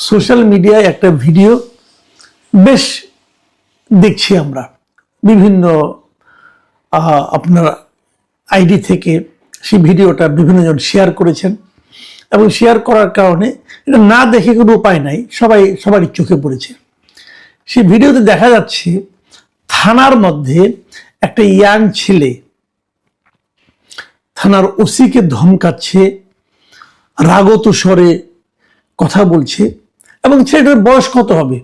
Social মিডিয়ায় একটা video বেশ দেখছি আমরা বিভিন্ন আপনার আইডি থেকে সেই ভিডিওটা বিভিন্নজন শেয়ার করেছেন এবং শেয়ার করার কারণে এটা না দেখে কোনো উপায় নাই, সবারই চোখে পড়েছে। সেই ভিডিওতে দেখা যাচ্ছে থানার মধ্যে একটা ইয়াং ছেলে থানার ওসিকে ধমকাচ্ছে, রাগত স্বরে কথা বলছে এবং ছেলেটার বয়স কত হবে,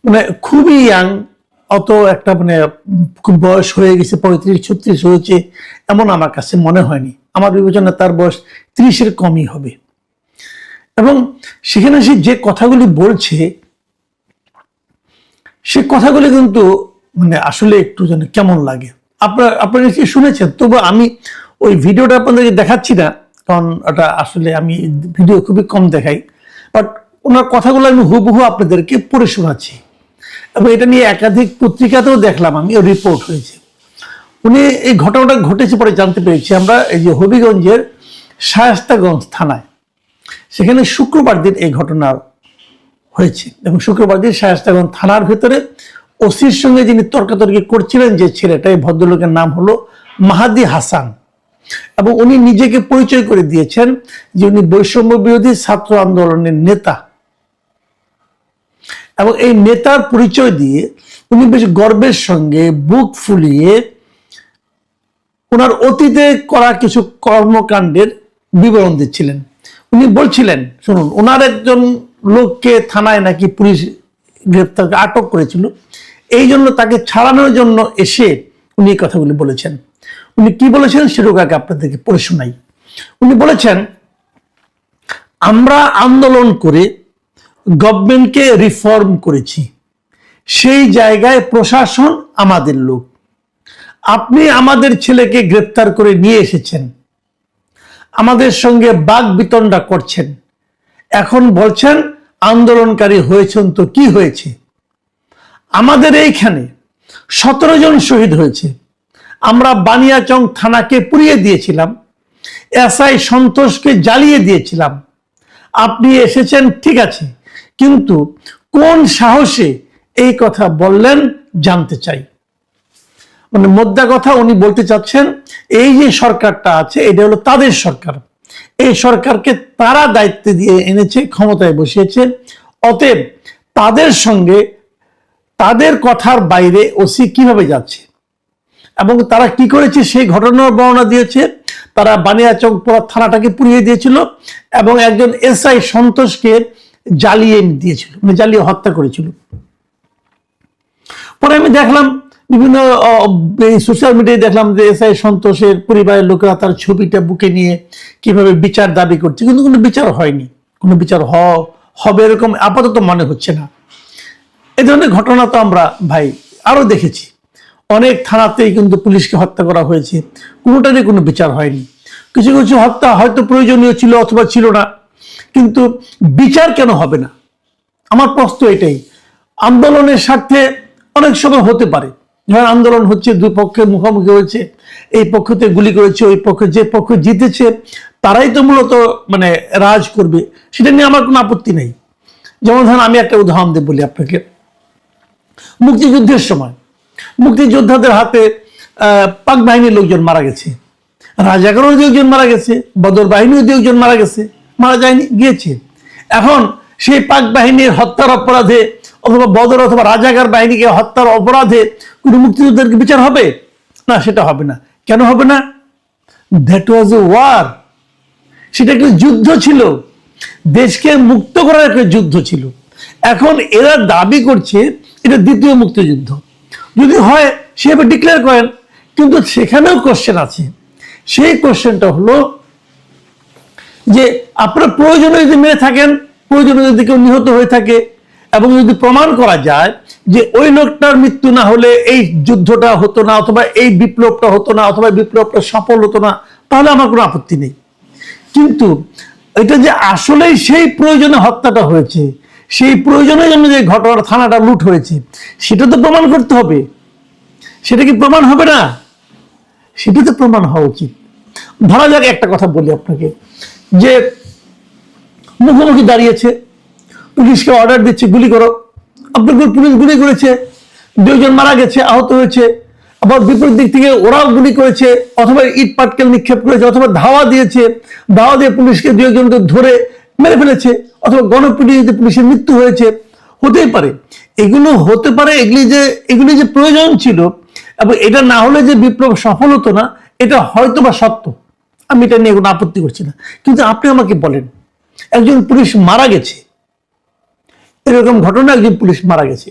মানে খুবই ইয়াং, অত একটা মানে খুব বয়স হয়ে গেছে 35-36 হয়েছে এমন আমার কাছে মনে হয়নি। আমার বিবেচনা তার বয়স 30-এর কমই হবে। এবং সেখানে সে যে কথাগুলি বলছে সে কথাগুলি কিন্তু মানে আসলে একটু যেন কেমন লাগে। আপনারা নিশ্চয়ই শুনেছেন, তবু আমি ওই ভিডিওটা আপনাদেরকে দেখাচ্ছি না, কারণ ওটা আসলে আমি ভিডিও খুবই কম দেখাই, বাট ওনার কথাগুলো আমি হুবহু আপনাদেরকে পড়ে শোনাচ্ছি। এবং এটা নিয়ে একাধিক পত্রিকাতেও দেখলাম আমি, রিপোর্ট হয়েছে। উনি এই ঘটনাটা ঘটেছে পরে জানতে পেরেছি আমরা, এই যে হবিগঞ্জের শায়েস্তাগঞ্জ থানায়, সেখানে শুক্রবার দিন এই ঘটনা হয়েছে। এবং শুক্রবার দিন শায়েস্তাগঞ্জ থানার ভেতরে ওসির সঙ্গে যিনি তর্কাতর্কি করছিলেন যে ছেলেটা, এই ভদ্রলোকের নাম হলো মাহাদি হাসান, এবং উনি নিজেকে পরিচয় করে দিয়েছেন যে উনি বৈষম্য বিরোধী ছাত্র আন্দোলনের নেতা। এবং এই নেতার পরিচয় দিয়ে উনি বেশ গর্বের সঙ্গে বুক ফুলিয়ে ওনার অতীতে করা কিছু কর্মকাণ্ডের বিবরণ দিচ্ছিলেন। উনি বলছিলেন, শুনুন, ওনার একজন লোককে থানায় নাকি পুলিশ গ্রেপ্তার আটক করেছিল, এই জন্য তাকে ছাড়ানোর জন্য এসে উনি এই কথাগুলি বলেছেন। উনি কি বলেছেন সেটুকু আগে আপনাদেরকে পড়ে শোনাই। উনি বলেছেন, আমরা আন্দোলন করে গভর্নমেন্টকে রিফর্ম করেছি, সেই জায়গায় প্রশাসন আমাদের লোক। আপনি আমাদের ছেলেকে গ্রেপ্তার করে নিয়ে এসেছেন, আমাদের সঙ্গে বাক বিতণ্ডা করছেন, এখন বলছেন আন্দোলনকারী হয়েছেন তো কি হয়েছে? আমাদের এইখানে 17 জন শহীদ হয়েছে। আমরা বানিয়াচং থানাকে পুড়িয়ে দিয়েছিলাম, এসআই সন্তোষকে জ্বালিয়ে দিয়েছিলাম। আপনি এসেছেন ঠিক আছে, কিন্তু কোন সাহসে এই কথা বললেন জানতে চাই। মানে মোদ্দা কথা উনি বলতে চাচ্ছেন, এই যে সরকারটা আছে এটা হলো তাদের সরকার, এই সরকারকে তারা দায়িত্ব দিয়ে এনেছে, ক্ষমতায় বসিয়েছে, অতএব তাদের সঙ্গে তাদের কথার বাইরে ওসি কিভাবে যাচ্ছে এবং তারা কি করেছে সেই ঘটনার বর্ণনা দিয়েছে। তারা বানিয়াচং থানাটাকে পুড়িয়ে দিয়েছিল এবং একজন এসআই সন্তোষকে জ্বালিয়ে দিয়েছিল, মানে জ্বালিয়ে হত্যা করেছিল। পরে আমি দেখলাম বিভিন্ন সোশ্যাল মিডিয়ায় দেখলাম যে এসআই সন্তোষের পরিবারের লোকেরা তার ছবিটা বুকে নিয়ে কিভাবে বিচার দাবি করছে, কিন্তু কোনো বিচার হয়নি, কোনো বিচার হবে এরকম আপাতত মনে হচ্ছে না। এই ধরনের ঘটনা তো আমরা ভাই আরো দেখেছি, অনেক থানাতেই কিন্তু পুলিশকে হত্যা করা হয়েছে, কোনোটারই কোনো বিচার হয়নি। কিছু কিছু হত্যা হয়তো প্রয়োজনীয় ছিল অথবা ছিল না, কিন্তু বিচার কেন হবে না? আমার প্রশ্ন এটাই। আন্দোলনের স্বার্থে অনেক সময় হতে পারে, যখন আন্দোলন হচ্ছে, দুই পক্ষের মুখোমুখি হয়েছে, এই পক্ষতে গুলি করেছে, ওই পক্ষে যে পক্ষ জিতেছে তারাই তো মূলত মানে রাজ করবে, সেটা নিয়ে আমার কোনো আপত্তি নেই। যেমন ধরেন আমি একটা উদাহরণ দিয়ে বলি আপনাকে, মুক্তিযুদ্ধের সময় মুক্তিযোদ্ধাদের হাতে পাক বাহিনীর লোকজন মারা গেছে, রাজাকারও একজন মারা গেছে, বদর বাহিনীও একজন মারা গেছে, মারা যায়নি, গিয়েছে। এখন সেই পাক বাহিনীর হত্যার অপরাধে অথবা বদর অথবা রাজাকার বাহিনীকে হত্যার অপরাধে কোনো মুক্তিযোদ্ধাদেরকে বিচার হবে না? সেটা হবে না। কেন হবে না? দ্যাট ওয়াজ এ ওয়ার, সেটা একটা যুদ্ধ ছিল, দেশকে মুক্ত করার একটা যুদ্ধ ছিল। এখন এরা দাবি করছে এটা দ্বিতীয় মুক্তিযুদ্ধ, যদি হয় সেভাবে ডিক্লেয়ার করেন, কিন্তু সেখানেও কোশ্চেন আছে। সেই কোশ্চেনটা হলো যে আপনার প্রয়োজনে যদি মেরে থাকেন, প্রয়োজনে যদি কেউ নিহত হয়ে থাকে এবং যদি প্রমাণ করা যায় যে ওই লোকটার মৃত্যু না হলে এই যুদ্ধটা হতো না, অথবা এই বিপ্লবটা হতো না, অথবা বিপ্লবটা সফল হতো না, তাহলে আমার কোনো আপত্তি নেই। কিন্তু এটা যে আসলেই সেই প্রয়োজনে হত্যাটা হয়েছে, সেই প্রয়োজনের জন্য যে ঘটনা থানাটা লুট হয়েছে, সেটা তো প্রমাণ করতে হবে। সেটা কি প্রমাণ হবে না? সেটা তো প্রমাণ হওয়া উচিত। ধরা যাক একটা কথা বলি আপনাকে, যে মুখোমুখি দাঁড়িয়েছে পুলিশকে অর্ডার দিচ্ছে গুলি করো, আপনার পুলিশ গুলি করেছে, 2 জন মারা গেছে, আহত হয়েছে। আবার বিপরীত দিক থেকে ওরাও গুলি করেছে, অথবা ইট পাটকেল নিক্ষেপ করেছে, অথবা ধাওয়া দিয়েছে, ধাওয়া দিয়ে পুলিশকে 2 জনকে ধরে মেরে ফেলেছে, অথবা গণপিটুনিতে পুলিশের মৃত্যু হয়েছে, হতেই পারে। এগুলো হতে পারে, এগুলি যে প্রয়োজন ছিল, এবং এটা না হলে যে বিপ্লব সফল হতো না, এটা হয়তো বা সত্য, আমি এটা নিয়ে কোনো আপত্তি করছি না। কিন্তু আপনি আমাকে বলেন, একজন পুলিশ মারা গেছে, এরকম ঘটনা, একজন পুলিশ মারা গেছে,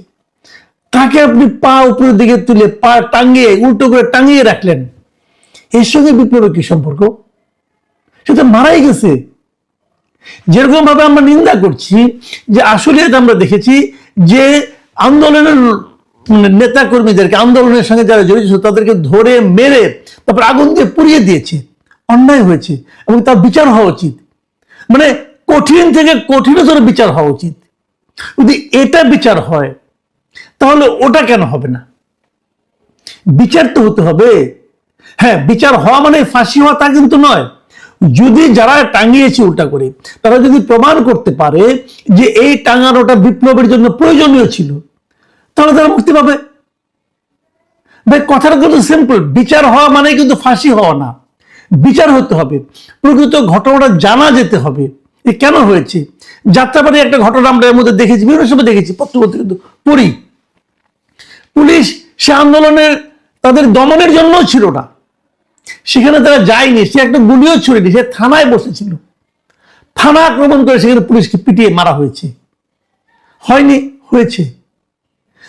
তাকে আপনি পা উপরের দিকে তুলে পা টাঙিয়ে উল্টো করে টাঙিয়ে রাখলেন, এর সঙ্গে বিপ্লবের কি সম্পর্ক? সে তো মারাই গেছে। যেরকম ভাবে আমরা নিন্দা করছি যে আসলে আমরা দেখেছি যে আন্দোলনের নেতা কর্মীদেরকে, আন্দোলনের সঙ্গে যারা জড়িত ছিল তাদেরকে ধরে মেরে তারপর আগুন দিয়ে পুড়িয়ে দিয়েছে, অন্যায় হয়েছে এবং তার বিচার হওয়া উচিত। মানে কঠিন থেকে কঠিনতর বিচার হওয়া উচিত। যদি এটা বিচার হয় তাহলে ওটা কেন হবে না? বিচার তো হতে হবে। হ্যাঁ, বিচার হওয়া মানে ফাঁসি হওয়া তা কিন্তু নয়। যদি যারা টাঙিয়েছে উল্টা করে, তারা যদি প্রমাণ করতে পারে যে এই টাঙানোটা বিপ্লবের জন্য প্রয়োজনীয় ছিল, তাহলে তারা মুক্তি পাবে। ভাই, কথাটা কিন্তু সিম্পল। বিচার হওয়া মানে কিন্তু ফাঁসি হওয়া না, বিচার হতে হবে, প্রকৃত ঘটনাটা জানা যেতে হবে যে কেন হয়েছে। যাত্রাবাড়ি একটা ঘটনা আমরা এর মধ্যে দেখেছি, বিভিন্ন সময় দেখেছি, পত্রপত্রিকা কিন্তু পড়ি। পুলিশ সে আন্দোলনের তাদের দমনের জন্য ছিল না, সেখানে তারা যায়নি, সে একটা গুলিও ছুড়েনি, সে থানায় বসেছিল, থানা আক্রমণ করে সেখানে পুলিশকে পিটিয়ে মারা হয়েছে। হয়নি? হয়েছে।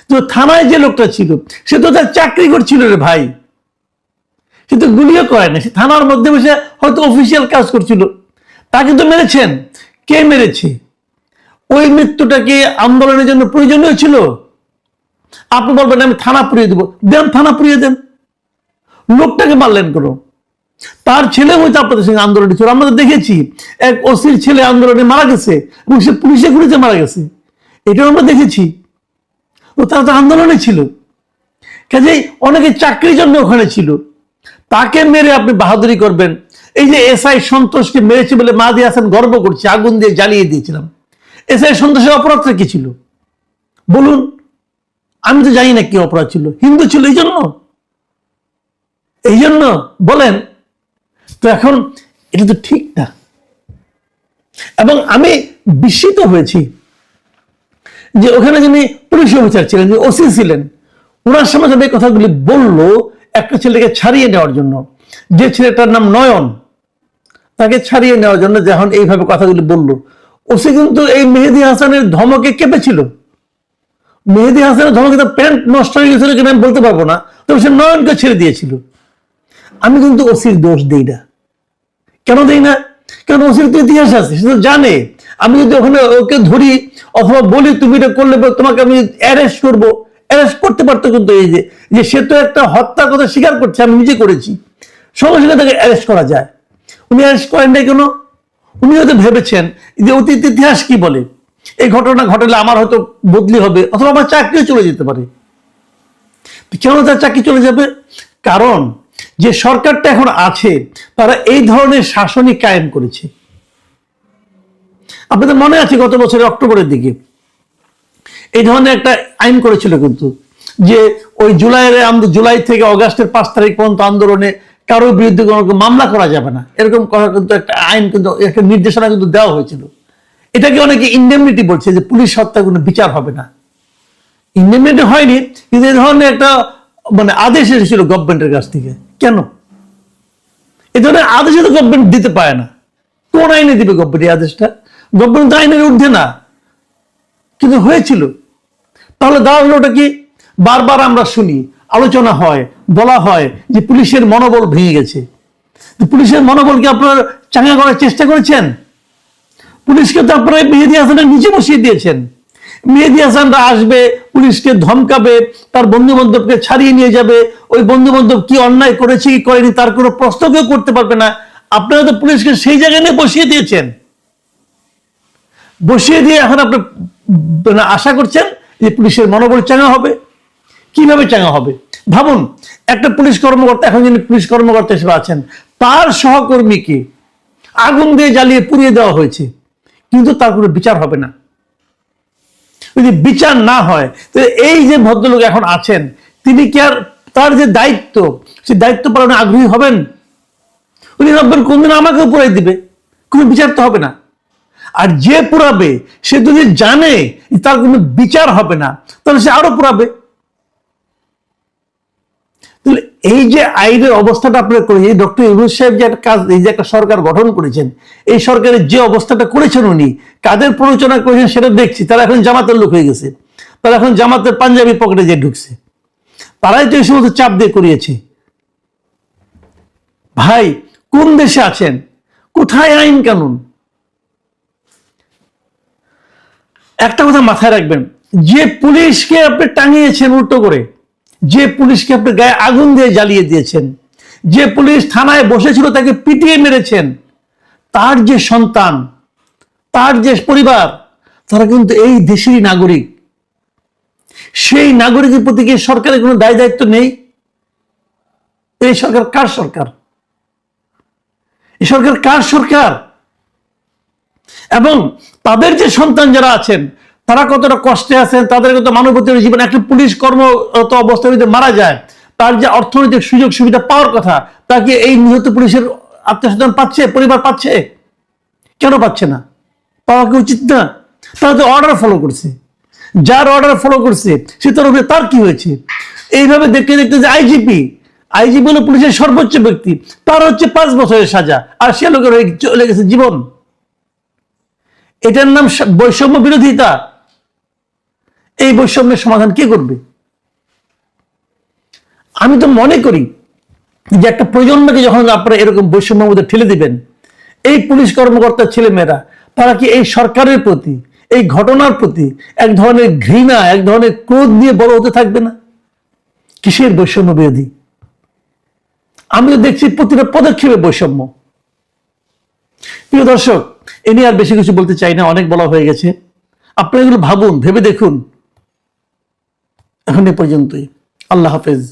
তো থানায় যে লোকটা ছিল সে তো তার চাকরি করছিল রে ভাই, সে তো গুলিও করে না, সে থানার মধ্যে বসে হয়তো অফিসিয়াল কাজ করছিল। তাকে তো মেরেছেন। কে মেরেছে? ওই মৃত্যুটা কি আন্দোলনের জন্য প্রয়োজনীয় ছিল? আপনি বলবেন আমি থানা পুড়িয়ে দেবো, দেন, থানা পুড়িয়ে দেন। লোকটাকে মারলেন কেন? তার ছেলে হয়তো আপনাদের সঙ্গে আন্দোলনে ছিল। আমরা দেখেছি এক ওসির ছেলে আন্দোলনে মারা গেছে এবং সে পুলিশে গুলিতে মারা গেছে, এটাও আমরা দেখেছি। ও তারা তো আন্দোলনে ছিল, কাজেই অনেকে চাকরির জন্য ওখানে ছিল। তাকে মেরে আপনি বাহাদুরি করবেন? এই যে এসআই সন্তোষকে মেরেছে বলে মাহাদি হাসান গর্ব করছে, আগুন দিয়ে জ্বালিয়ে দিয়েছিলাম, এসআই সন্তোষের অপরাধটা কি ছিল বলুন? আমি তো জানি না কি অপরাধ ছিল। হিন্দু ছিল এই জন্য বলেন তো। এখন এটা তো ঠিক না। এবং আমি বিস্মিত হয়েছি যে ওখানে যিনি পুলিশ অফিসার ছিলেন, যে ওসি ছিলেন, ওনার সামনে যখন এই কথাগুলি বললো একটা ছেলেকে ছাড়িয়ে নেওয়ার জন্য, যে ছেলেটার নাম নয়ন, তাকে ছাড়িয়ে নেওয়ার জন্য যখন এইভাবে কথাগুলি বললো, ওসি কিন্তু এই মেহেদী হাসানের ধমকে কেঁপেছিল। মেহেদী হাসানের ধমকে তার প্যান্ট নষ্ট হয়ে গেছিল কিনা আমি বলতে পারবো না, তবে সে নয়নকে ছেড়ে দিয়েছিল। আমি কিন্তু ওসির দোষ দিই না। কেন দিই না? কারণ ওসির তো ইতিহাস আছে, সে তো জানে আমি যদি ওখানে ওকে ধরি অথবা বলি তুমি এটা করলে তোমাকে আমি অ্যারেস্ট করবো, অ্যারেস্ট করতে পারতো। কিন্তু এই যে সে তো একটা হত্যার কথা স্বীকার করছে, আমি নিজে করেছি, সঙ্গে সঙ্গে তাকে অ্যারেস্ট করা যায়। উনি অ্যারেস্ট করেন নাই কেন? উনি হয়তো ভেবেছেন যে অতীত ইতিহাস কি বলে, এই ঘটনা ঘটলে আমার হয়তো বদলি হবে অথবা আমার চাকরিও চলে যেতে পারে। কেন তার চাকরি চলে যাবে? কারণ যে সরকারটা এখন আছে তারা এই ধরনের শাসনই কায়েম করেছে। আপনাদের মনে আছে গত বছরের অক্টোবরের দিকে এই ধরনের একটা আইন করেছিল কিন্তু, যে ওই জুলাই থেকে অগাস্টের 5 তারিখ পর্যন্ত আন্দোলনে কারোর বিরুদ্ধে কোনো মামলা করা যাবে না, এরকম করার কিন্তু একটা আইন, কিন্তু একটা নির্দেশনা কিন্তু দেওয়া হয়েছিল। এটাকে অনেকে ইন্ডেমনিটি বলছে, যে পুলিশ হত্যা কোনো বিচার হবে না। ইন্ডেমনিটি হয়নি, কিন্তু এই ধরনের একটা আদেশ এসেছিল গভর্নমেন্টের কাছ থেকে। কেন এই ধরনের আদেশ তো গভর্নমেন্ট দিতে পারে না? কোন আইনে দিবে গভর্নমেন্ট এই আদেশটা? গভর্নমেন্ট তো আইনের ঊর্ধ্বে না, কিন্তু হয়েছিল। তাহলে দাঁড়ালোটা কি? বারবার আমরা শুনি, আলোচনা হয়, বলা হয় যে পুলিশের মনোবল ভেঙে গেছে। পুলিশের মনোবল কি আপনারা চাঙ্গা করার চেষ্টা করেছেন? পুলিশকে তো আপনারা মেহেদী হাসানের নিচে বসিয়ে দিয়েছেন। মেহেদী হাসানরা আসবে, পুলিশকে ধমকাবে, তার বন্ধু বান্ধবকে ছাড়িয়ে নিয়ে যাবে, ওই বন্ধু বান্ধব কি অন্যায় করেছে কি করেনি তার কোনো প্রশ্ন কেউ করতে পারবে না। আপনারা তো পুলিশকে সেই জায়গায় নিয়ে বসিয়ে দিয়েছেন। বসিয়ে দিয়ে এখন আপনি আশা করছেন যে পুলিশের মনোবল চাঙ্গা হবে। কিভাবে চাঙ্গা হবে? ভাবুন, একটা পুলিশ কর্মকর্তা, এখন যিনি পুলিশ কর্মকর্তা হিসেবে আছেন, তার সহকর্মীকে আগুন দিয়ে জ্বালিয়ে পুড়িয়ে দেওয়া হয়েছে, কিন্তু তার কোনো বিচার হবে না। যদি বিচার না হয়, তো এই যে ভদ্রলোক এখন আছেন, তিনি কি আর তার যে দায়িত্ব, সেই দায়িত্ব পালনে আগ্রহী হবেন? উনি ভাববেন কোনদিন আমাকেও পুরাই দিবে, কোনো বিচার তো হবে না। আর যে পুরাবে সে যদি জানে তার কোনো বিচার হবে না, তাহলে সে আরো পুরাবে। এই যে আইনের অবস্থাটা আপনারা করেছেন, ডক্টর ইউনূস সাহেব যে একটা কাজ, এই যে একটা সরকার গঠন করেছেন, এই সরকারের যে অবস্থাটা করেছেন, উনি কাদের প্ররোচনা করেছেন সেটা দেখছি। তারা এখন জামাতের লোক হয়ে গেছে, তারা এখন জামাতের পাঞ্জাবি পকেটে যে ঢুকছে, তারাই তো এই সমস্ত চাপ দিয়ে করিয়েছে। ভাই, কোন দেশে আছেন? কোথায় আইন কানুন? একটা কথা মাথায় রাখবেন, যে পুলিশকে আপনি টাঙিয়েছেন উল্টো করে, যে পুলিশকে আপনি গায়ে আগুন দিয়ে জ্বালিয়ে দিয়েছেন, যে পুলিশ থানায় বসেছিল তাকে পিটিয়ে মেরেছেন, তার যে সন্তান, তার যে পরিবার, তারা কিন্তু এই দেশেরই নাগরিক। সেই নাগরিকের প্রতি কি সরকারের কোনো দায় দায়িত্ব নেই? এই সরকার কার সরকার? এই সরকার কার সরকার? এবং তাদের যে সন্তান যারা আছেন, তারা কতটা কষ্টে আছেন, তাদের কত মানবতার জীবন। একটা পুলিশ কর্মরত অবস্থায় যদি মারা যায়, তার যে অর্থনৈতিক সুযোগ সুবিধা পাওয়ার কথা, তাকে এই নিহত পুলিশের আত্মীয়-স্বজন পাচ্ছে, পরিবার পাচ্ছে? কেন পাচ্ছে না? পাওয়া কি উচিত না? তারা তো অর্ডার ফলো করছে, যার অর্ডার ফলো করছে সে তরফে তার কি হয়েছে? এইভাবে দেখতে দেখতে যে আইজিপি হলো পুলিশের সর্বোচ্চ ব্যক্তি, তার হচ্ছে 5 বছরের সাজা, আর সে লোকের চলে গেছে জীবন। এটার নাম বৈষম্য বিরোধিতা। এই বৈষম্যের সমাধান কে করবে? আমি তো মনে করি যে একটা প্রজন্মকে যখন আপনারা এরকম বৈষম্যের মধ্যে ঠেলে দিবেন, এই পুলিশ কর্মকর্তার ছেলেমেয়েরা, তারা কি এই সরকারের প্রতি, এই ঘটনার প্রতি এক ধরনের ঘৃণা, এক ধরনের ক্রোধ নিয়ে বড় হতে থাকবে না? কিসের বৈষম্য বিরোধী? আমি তো দেখছি প্রতিটা পদক্ষেপে বৈষম্য। প্রিয় দর্শক, এ নিয়ে আর বেশি কিছু বলতে চাই না, অনেক বলা হয়ে গেছে। আপনারা এগুলো ভাবুন, ভেবে দেখুন। এখন এ পর্যন্তই। আল্লাহ হাফেজ।